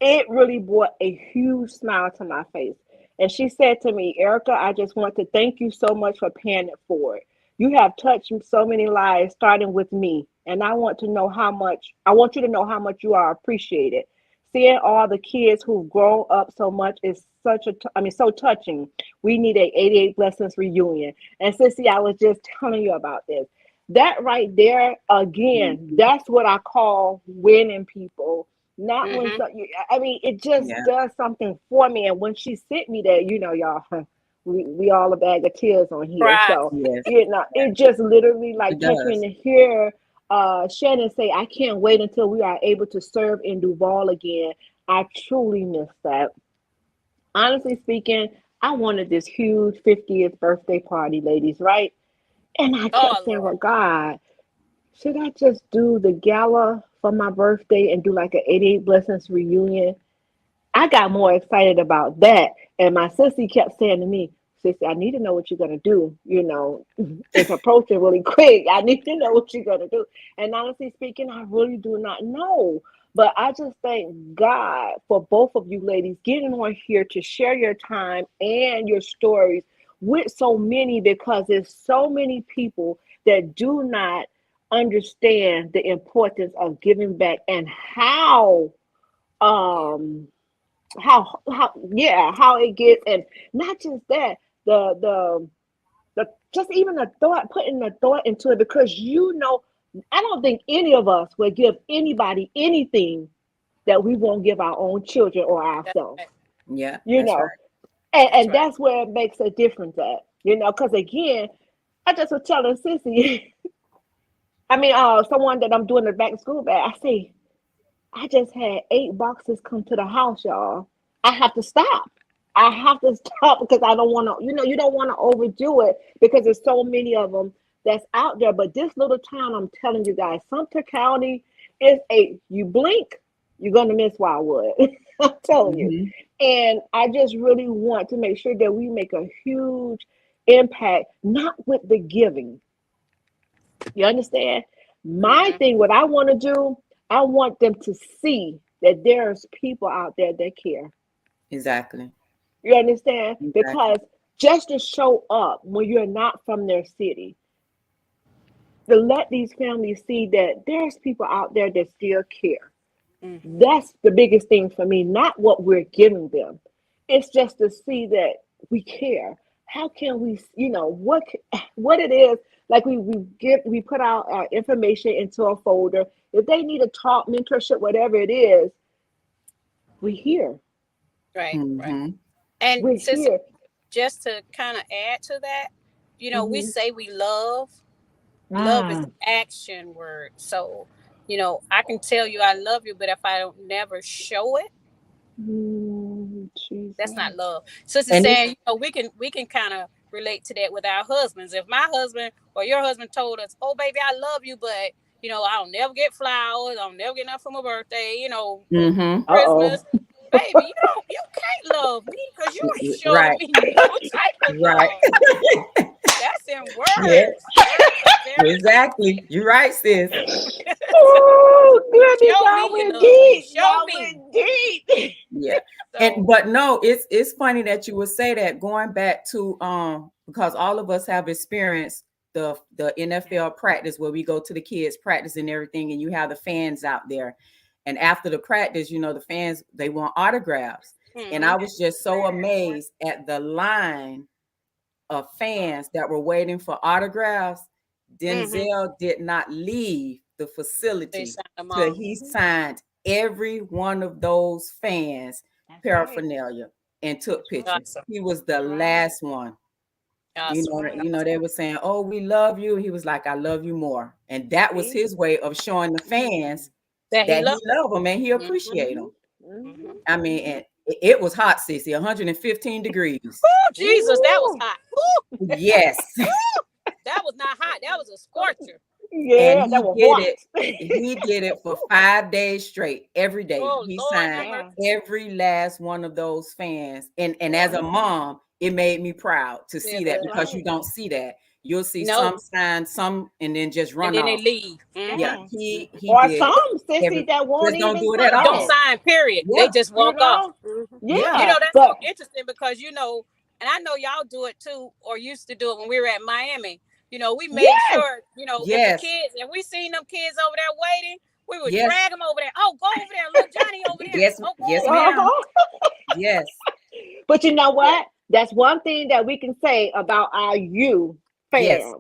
it really brought a huge smile to my face. And she said to me, Erica, I just want to thank you so much for paying it forward. You have touched so many lives, starting with me. And I want you to know how much you are appreciated. Seeing all the kids who've grown up so much is so touching. We need a 88 Blessings reunion. And Sissy, I was just telling you about this. That right there, again, that's what I call winning people. Not when it just does something for me. And when she sent me that, you know, y'all, we all a bag of tears on here. Right. So you know, it just literally touched me to hear Shannon say, I can't wait until we are able to serve in Duval again. I truly miss that. Honestly speaking, I wanted this huge 50th birthday party, ladies, right? And I kept saying, well, God, should I just do the gala for my birthday and do like an 88 Blessings reunion? I got more excited about that. And my sissy kept saying to me, Sissy, I need to know what you're going to do. You know, it's approaching really quick. I need to know what you're going to do. And honestly speaking, I really do not know. But I just thank God for both of you ladies getting on here to share your time and your stories with so many, because there's so many people that do not understand the importance of giving back and how it gets, and not just that, the just even the thought, putting the thought into it, because you know, I don't think any of us would give anybody anything that we won't give our own children or ourselves. Yeah, you know, right. And that's where it makes a difference at, you know, because again, I just was telling Sissy, someone that I'm doing the back to school bag, I say, I just had 8 boxes come to the house, y'all. I have to stop. Because I don't want to, you don't want to overdo it because there's so many of them that's out there. But this little town, I'm telling you guys, Sumter County is you blink, you're going to miss Wildwood. I'm telling you. And I just really want to make sure that we make a huge impact, not with the giving. You understand? My thing, what I want to do, I want them to see that there's people out there that care. Exactly. You understand? Exactly. Because just to show up when you're not from their city, to let these families see that there's people out there that still care. That's the biggest thing for me, not what we're giving them. It's just to see that we care. How can we, what it is, like we put our information into a folder. If they need a talk, mentorship, whatever it is, we're here. Right. Mm-hmm. And We're sister, here. just to kind of add to that, we Mm-hmm. say we love. Love is an action word. So, I can tell you I love you, but if I don't never show it, Jesus. that's not love. Sister And saying, we can kind of relate to that with our husbands. If my husband or your husband told us, "Oh, baby, I love you, but I don't never get flowers. I don't never get nothing for my birthday. mm-hmm. Uh-oh. Christmas." Baby, you can't love me because you ain't showing Right. me no type of Right. love. That's in Yeah. words. Words are very Exactly. You're right, sis. Oh, goodness, show y'all me you went love me. deep. Show Y'all me. went deep. Yeah. So, But no, it's funny that you would say that, going back to because all of us have experienced the NFL practice where we go to the kids practice and everything, and you have the fans out there, and after the practice, the fans, they want autographs. And I was just so amazed at the line of fans that were waiting for autographs. Denzel did not leave the facility till he signed every one of those fans paraphernalia and took pictures. awesome. He was the last one. Awesome. They were saying, "Oh, we love you." He was like, "I love you more," and that was his way of showing the fans That he that he loved. loved them and he appreciated them. I mean, and it was hot, Sissy, 115 degrees. Oh, Jesus, that was hot. Woo! Yes. That was not hot. That was a scorcher. And Yeah, that was hot. he did it for 5 days straight, every day. Oh, He Lord, signed have mercy. every last one of those fans. And as a mom, it made me proud to see that, because you don't see that. You'll see some sign, some, and then just And run then they off. leave. Yeah, he Or did some sissy that won't just don't even do it at Don't all. sign. sign, period. Yeah. They just walk off. Yeah, That's so but interesting because, and I know y'all do it too, or used to do it when we were at Miami. We made sure, Yes. if we seen them kids over there waiting, we would Yes. drag them over there. Oh, go over there. Look, Johnny over there. Yes. Oh, go Yes, over there. ma'am. Yes. but you know what? That's one thing that we can say about our you fam. Yes.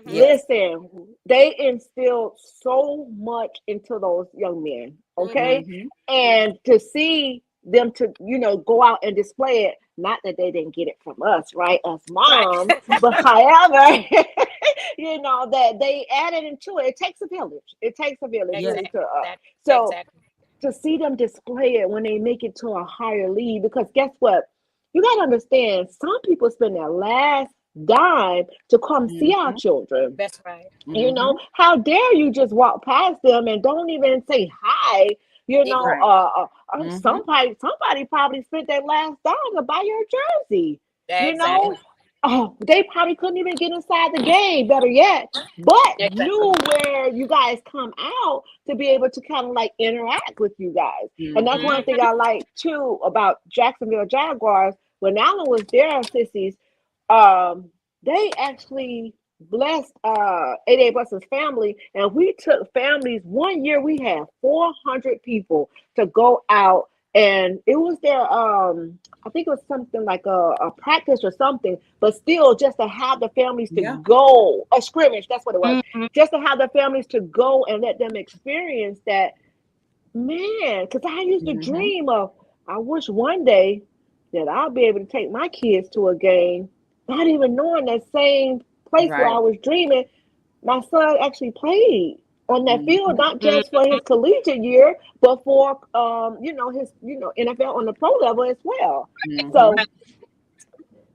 Yes. Listen, they instilled so much into those young men, okay? And to see them to, go out and display it, not that they didn't get it from us, right? Us moms, but however, that they added into it. It takes a village. It takes a village really to so to see them display it when they make it to a higher league, because guess what? You got to understand, some people spend their last dime to come see our children. That's right. How dare you just walk past them and don't even say hi? Somebody probably spent their last dime to buy your jersey. Exactly. They probably couldn't even get inside the game, better yet, but knew where you guys come out to be able to kind of like interact with you guys. And that's one thing I like too about Jacksonville Jaguars. When Allen was there, sissies, they actually blessed 88 Bus's family, and we took families. One year we had 400 people to go out, and it was their I think it was something like a practice or something, but still just to have the families to go, a scrimmage, that's what it was. Just to have the families to go and let them experience that, man, because I used to dream of, I wish one day that I'll be able to take my kids to a game, not even knowing that same place where I was dreaming. My son actually played on that field, not just for his collegiate year, but for his NFL on the pro level as well. So,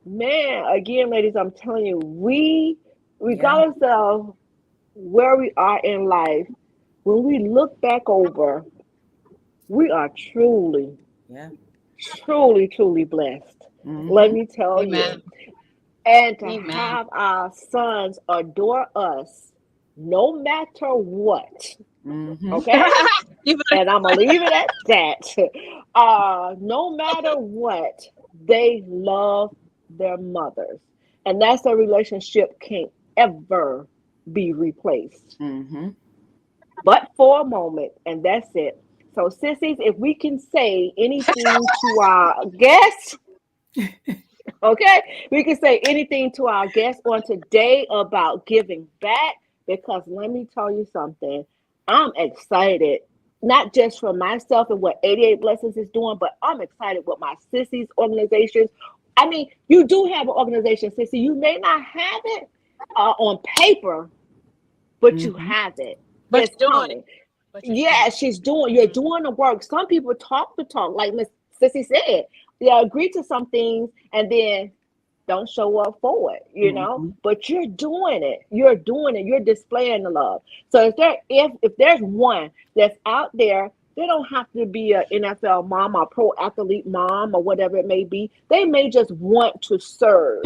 man, again, ladies, I'm telling you, we, regardless of where we are in life, when we look back over, we are truly, truly blessed. Let me tell you. And to have our sons adore us no matter what. Mm-hmm. Okay? And I'm going to leave it at that. No matter what, they love their mothers. And that's a relationship can't ever be replaced. Mm-hmm. But for a moment, and that's it. So, sissies, if we can say anything to our guests, okay, we can say anything to our guests on today about giving back, because let me tell you something. I'm excited, not just for myself and what 88 Blessings is doing, but I'm excited with my sissies organizations. I mean, you do have an organization, sissy. You may not have it on paper, but you Mm-hmm. have it. But It's you're doing it. coming. But you're doing Yeah, you're doing the work. Some people talk the talk, like Miss Sissy said. They agree to some things and then don't show up for it, Mm-hmm. but you're doing it. You're doing it. You're displaying the love. So if there's one that's out there, they don't have to be an NFL mom or pro athlete mom or whatever it may be. They may just want to serve.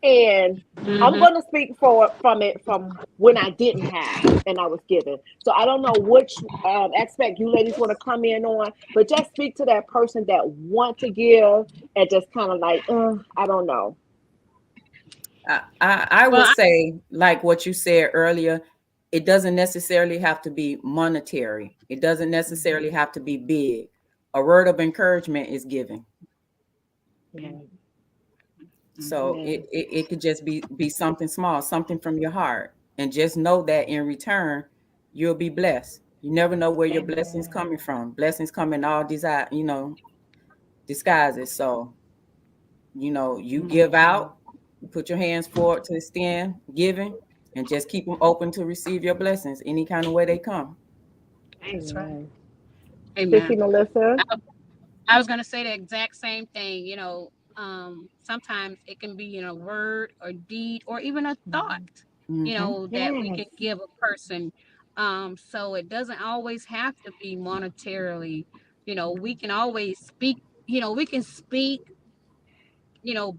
And I'm it. going to speak from when I didn't have and I was given. So I don't know which aspect you ladies want to come in on, but just speak to that person that want to give and just kind of like, I don't know. I Well, would say, like what you said earlier, it doesn't necessarily have to be monetary. It doesn't necessarily have to be big. A word of encouragement is given. Yeah. So Yeah. it could just be something small, something from your heart. And just know that in return, you'll be blessed. You never know where your blessings Amen. coming from. Blessings come in all disguises. So, you give Mhm. out, you put your hands forward to extend giving, and just keep them open to receive your blessings any kind of way they come. that's right. Amen. Sissy Amen. Melissa. I was going to say the exact same thing. Sometimes it can be in a word or deed or even a thought, Mhm. Mm-hmm. that we Yes. can give a person. So it doesn't always have to be monetarily. We can always speak, we can speak,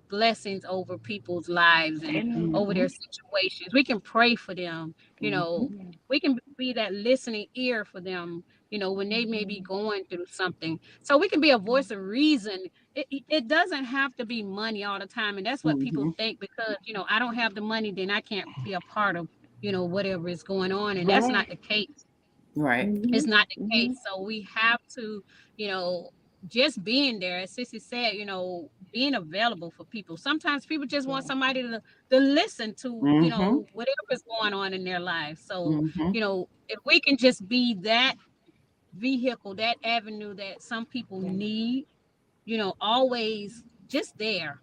blessings over people's lives and Amen. over Mm-hmm. their situations. We can pray for them, Mm-hmm. we can be that listening ear for them, when they may be Mhm. going through something. So we can be a voice of reason. It doesn't have to be money all the time. And that's what people Mm-hmm. think, because, I don't have the money, then I can't be a part of, whatever is going on. And that's not Right. the case. Right. It's Mhm. not the case. Mhm. So we have to, you know, just being there, as Sissy said, being available for people. Sometimes people just want Yeah. somebody to listen to, Mm-hmm. whatever's going on in their life. So, Mm-hmm. if we can just be that vehicle, that avenue that some people Yeah. need, always just there.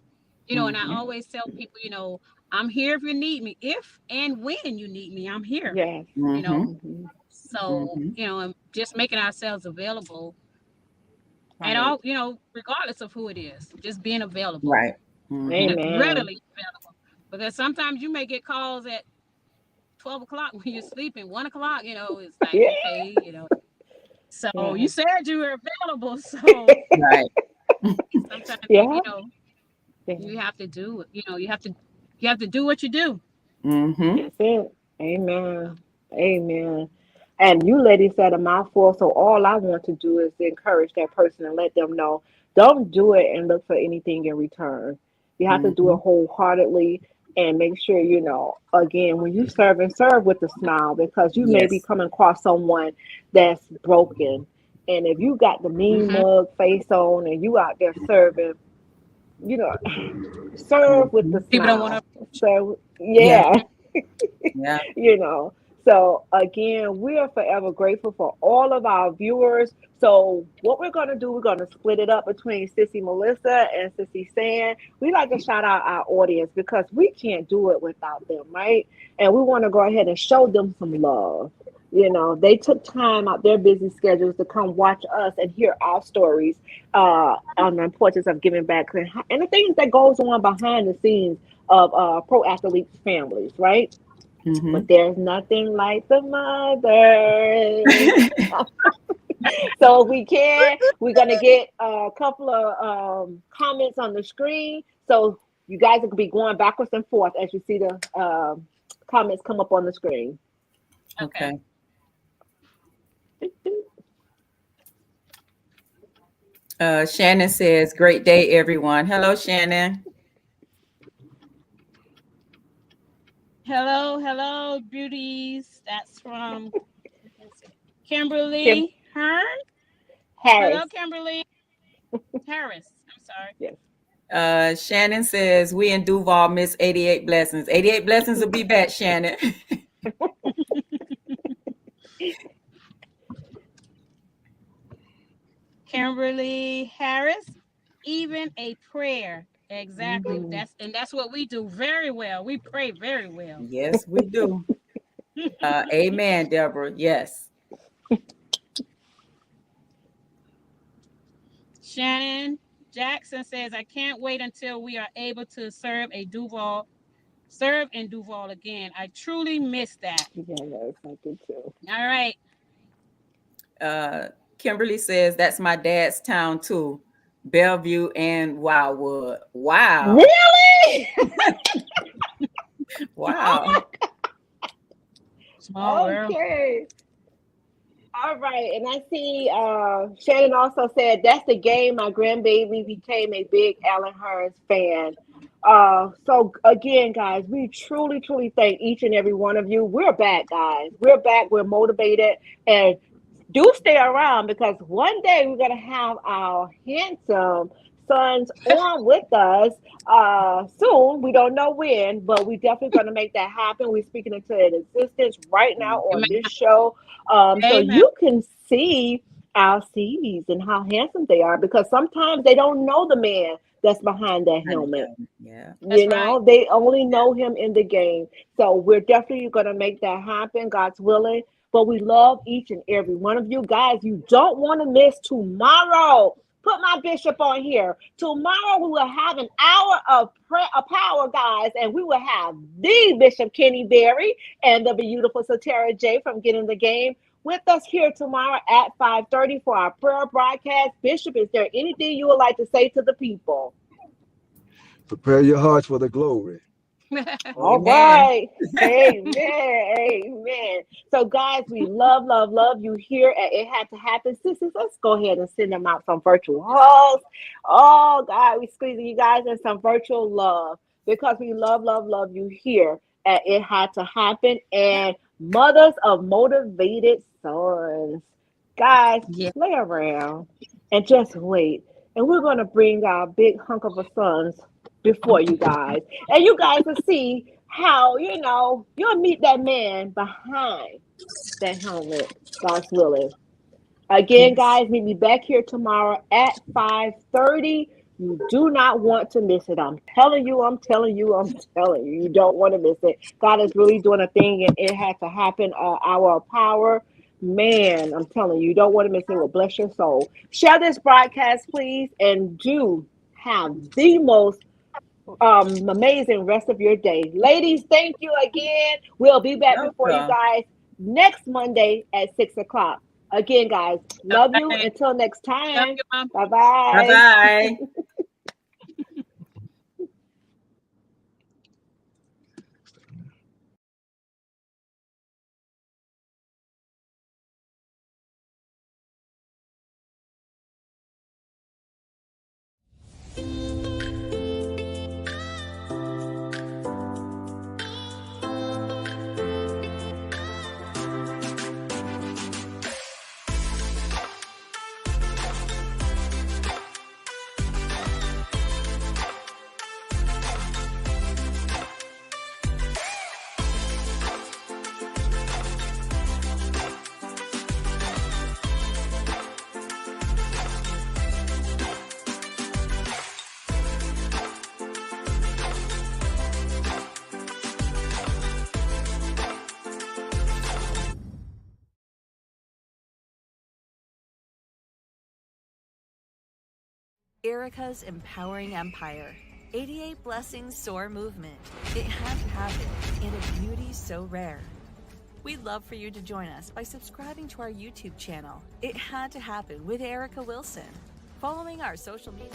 And I Mm-hmm. always tell people, I'm here if you need me. If and when you need me, I'm here. Yes. You know, Mm-hmm. Mhm. so, Mm-hmm. and just making ourselves available, and Right. all, regardless of who it is, just being available, Right. Mm-hmm. Amen. readily available. Because sometimes you may get calls at 12 o'clock when you're sleeping, 1 o'clock, it's like, Yeah. okay, so you Yeah. said you were available. So Right. sometimes, Yeah. Yeah. you have to do it. You have to do what you do. Mm-hmm. That's it. Amen. Amen. And you ladies said a mouthful, so all I want to do is encourage that person and let them know, don't do it and look for anything in return. You have to do Mm-hmm. it wholeheartedly and make sure, again, when you serve with a smile, because you may be Yes. coming across someone that's broken. And if you got the mean Hmm. mug face on and you out there serving, you know, serve with Mm-hmm. the People don't want smile. So, Yeah. yeah. Yeah. you know. So again, we are forever grateful for all of our viewers. So what we're gonna do, we're gonna split it up between Sissy Melissa and Sissy Sand. We like to shout out our audience because we can't do it without them, right? And we want to go ahead and show them some love. They took time out their busy schedules to come watch us and hear our stories on the importance of giving back and the things that goes on behind the scenes of pro athletes' families, right? Mm-hmm. But there's nothing like the mothers. So if we can, we're gonna get a couple of comments on the screen. So you guys will be going backwards and forth as you see the comments come up on the screen. Okay. Shannon says, "Great day, everyone." Hello, Shannon. Hello, beauties. That's from Kimberly Hearn. Harris. Hello, Kimberly Harris. I'm sorry. Yes. Shannon says, "We in Duval miss 88 blessings. 88 blessings will be back, Shannon." Kimberly Harris. Even a prayer. Exactly. That's what we do very well. We pray very well. Yes, we do. Amen, Deborah. Yes. Shannon Jackson says, "I can't wait until we are able to serve in Duval again. I truly miss that." Yeah, that's I do too. All right. Kimberly says, "That's my dad's town too. Bellevue and Wildwood." Wow. Really? Wow. Small world. Okay. All right. And I see Shannon also said that's the game my grandbaby became a big Alan Hearns fan. So again, guys, we truly, truly thank each and every one of you. We're back, guys. We're back. We're motivated, and do stay around because one day we're gonna have our handsome sons on with us soon. We don't know when, but we definitely gonna make that happen. We're speaking into existence right now on this show. So Amen. you can see our C's and how handsome they are because sometimes they don't know the man that's behind that helmet. Yeah. You know, they only know him in the game. So we're definitely going to make that happen, God's willing. But we love each and every one of you guys. You don't want to miss tomorrow. Put my bishop on here. Tomorrow we will have an hour of prayer, of power, guys, and we will have the Bishop Kenny Berry and the beautiful Satara J from Get in the Game with us here tomorrow at 5:30 for our prayer broadcast. Bishop, is there anything you would like to say to the people? Prepare your hearts for the glory. All right. Amen. Amen. So, guys, we love, love, love you here at It Had to Happen. Sisters, let's go ahead and send them out some virtual hugs. Oh, God, we squeezing you guys in some virtual love because we love, love, love you here at It Had to Happen. And mothers of motivated sons. Guys, lay around and just wait. And we're going to bring our big hunk of a sons before you guys. And you guys will see how, you'll meet that man behind that helmet, God's willing. Again, guys, meet me back here tomorrow at 5:30. You do not want to miss it. I'm telling you, I'm telling you, I'm telling you. You don't want to miss it. God is really doing a thing, and it had to happen. Hour of power. Man, I'm telling you, you don't want to miss it. It will bless your soul. Share this broadcast, please, and do have the most amazing rest of your day. Ladies, thank you again. We'll be back before you guys next Monday at 6:00. Again, guys, love you. Until next time. Bye-bye. Bye-bye. Erica's Empowering Empire. 88 Blessings Soar Movement. It had to happen in a beauty so rare. We'd love for you to join us by subscribing to our YouTube channel. It Had to Happen with Erica Wilson. Following our social media.